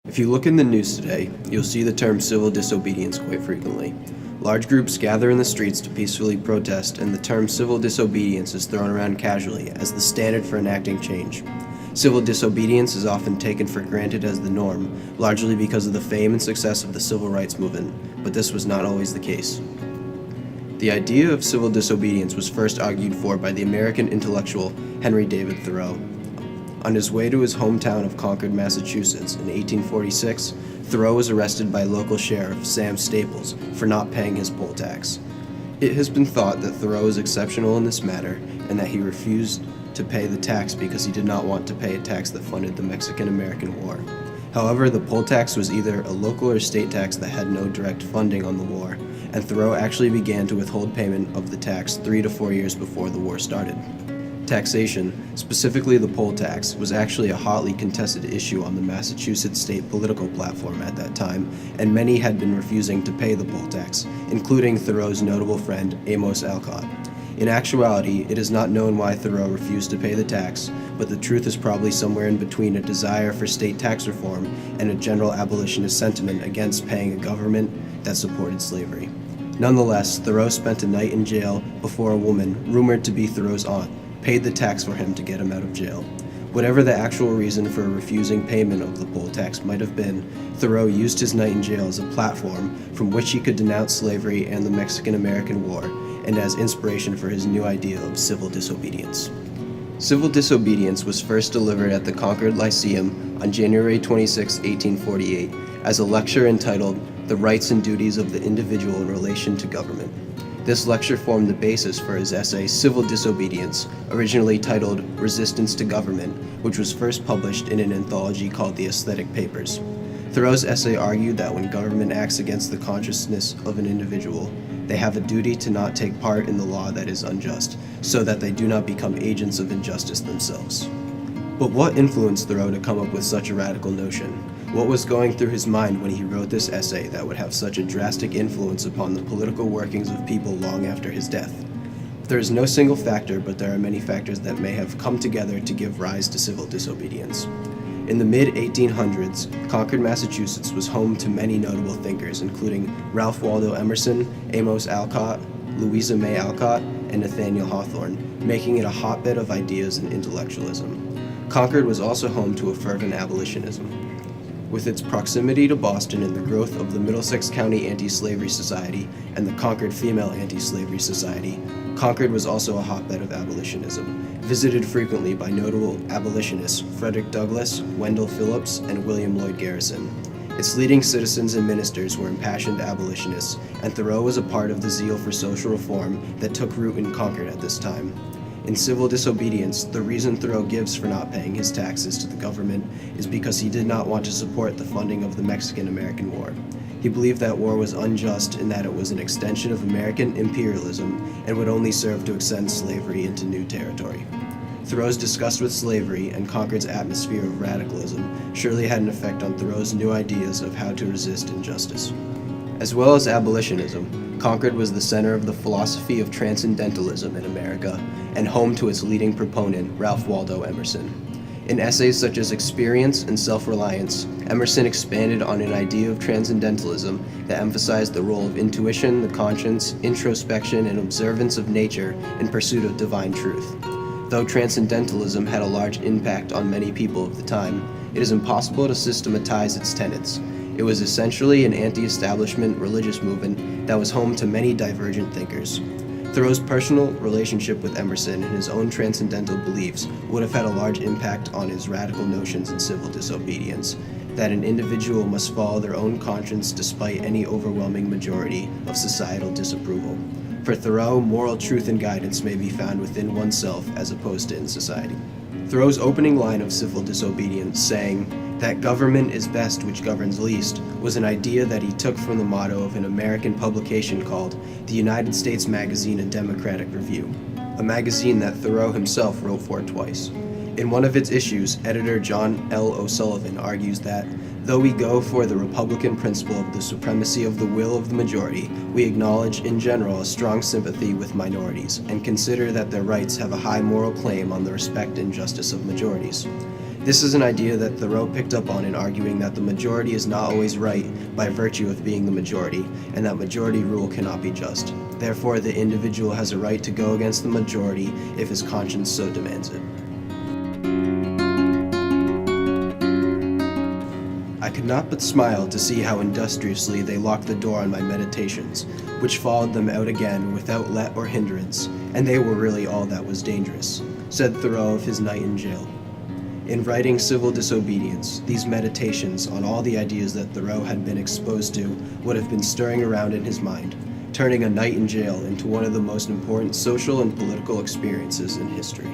If you look in the news today, you'll see the term civil disobedience quite frequently. Large groups gather in the streets to peacefully protest, and the term civil disobedience is thrown around casually as the standard for enacting change. Civil disobedience is often taken for granted as the norm, largely because of the fame and success of the civil rights movement, but this was not always the case. The idea of civil disobedience was first argued for by the American intellectual Henry David Thoreau. On his way to his hometown of Concord, Massachusetts in 1846, Thoreau was arrested by local sheriff Sam Staples for not paying his poll tax. It has been thought that Thoreau is exceptional in this matter and that he refused to pay the tax because he did not want to pay a tax that funded the Mexican-American War. However, the poll tax was either a local or state tax that had no direct funding on the war, and Thoreau actually began to withhold payment of the tax 3 to 4 years before the war started. Taxation, specifically the poll tax, was actually a hotly contested issue on the Massachusetts state political platform at that time, and many had been refusing to pay the poll tax, including Thoreau's notable friend Amos Alcott. In actuality, it is not known why Thoreau refused to pay the tax, but the truth is probably somewhere in between a desire for state tax reform and a general abolitionist sentiment against paying a government that supported slavery. Nonetheless, Thoreau spent a night in jail before a woman, rumored to be Thoreau's aunt, paid the tax for him to get him out of jail. Whatever the actual reason for refusing payment of the poll tax might have been, Thoreau used his night in jail as a platform from which he could denounce slavery and the Mexican-American War, and as inspiration for his new idea of civil disobedience. Civil disobedience was first delivered at the Concord Lyceum on January 26, 1848, as a lecture entitled "The Rights and Duties of the Individual in Relation to Government." This lecture formed the basis for his essay Civil Disobedience, originally titled Resistance to Government, which was first published in an anthology called The Aesthetic Papers. Thoreau's essay argued that when government acts against the consciousness of an individual, they have a duty to not take part in the law that is unjust, so that they do not become agents of injustice themselves. But what influenced Thoreau to come up with such a radical notion? What was going through his mind when he wrote this essay that would have such a drastic influence upon the political workings of people long after his death? There is no single factor, but there are many factors that may have come together to give rise to civil disobedience. In the mid-1800s, Concord, Massachusetts was home to many notable thinkers, including Ralph Waldo Emerson, Amos Alcott, Louisa May Alcott, and Nathaniel Hawthorne, making it a hotbed of ideas and intellectualism. Concord was also home to a fervent abolitionism. With its proximity to Boston and the growth of the Middlesex County Anti-Slavery Society and the Concord Female Anti-Slavery Society, Concord was also a hotbed of abolitionism, visited frequently by notable abolitionists Frederick Douglass, Wendell Phillips, and William Lloyd Garrison. Its leading citizens and ministers were impassioned abolitionists, and Thoreau was a part of the zeal for social reform that took root in Concord at this time. In Civil Disobedience, the reason Thoreau gives for not paying his taxes to the government is because he did not want to support the funding of the Mexican-American War. He believed that war was unjust in that it was an extension of American imperialism and would only serve to extend slavery into new territory. Thoreau's disgust with slavery and Concord's atmosphere of radicalism surely had an effect on Thoreau's new ideas of how to resist injustice. As well as abolitionism, Concord was the center of the philosophy of transcendentalism in America and home to its leading proponent, Ralph Waldo Emerson. In essays such as Experience and Self-Reliance, Emerson expanded on an idea of transcendentalism that emphasized the role of intuition, the conscience, introspection, and observance of nature in pursuit of divine truth. Though transcendentalism had a large impact on many people of the time, it is impossible to systematize its tenets. It was essentially an anti-establishment religious movement that was home to many divergent thinkers. Thoreau's personal relationship with Emerson and his own transcendental beliefs would have had a large impact on his radical notions in civil disobedience, that an individual must follow their own conscience despite any overwhelming majority of societal disapproval. For Thoreau, moral truth and guidance may be found within oneself as opposed to in society. Thoreau's opening line of Civil Disobedience, saying, "that government is best which governs least," was an idea that he took from the motto of an American publication called the United States Magazine and Democratic Review, a magazine that Thoreau himself wrote for twice. In one of its issues, editor John L. O'Sullivan argues that, though we go for the Republican principle of the supremacy of the will of the majority, we acknowledge in general a strong sympathy with minorities and consider that their rights have a high moral claim on the respect and justice of majorities. This is an idea that Thoreau picked up on in arguing that the majority is not always right by virtue of being the majority, and that majority rule cannot be just. Therefore, the individual has a right to go against the majority if his conscience so demands it. I could not but smile to see how industriously they locked the door on my meditations, which followed them out again without let or hindrance, and they were really all that was dangerous, said Thoreau of his night in jail. In writing Civil Disobedience, these meditations on all the ideas that Thoreau had been exposed to would have been stirring around in his mind, turning a night in jail into one of the most important social and political experiences in history.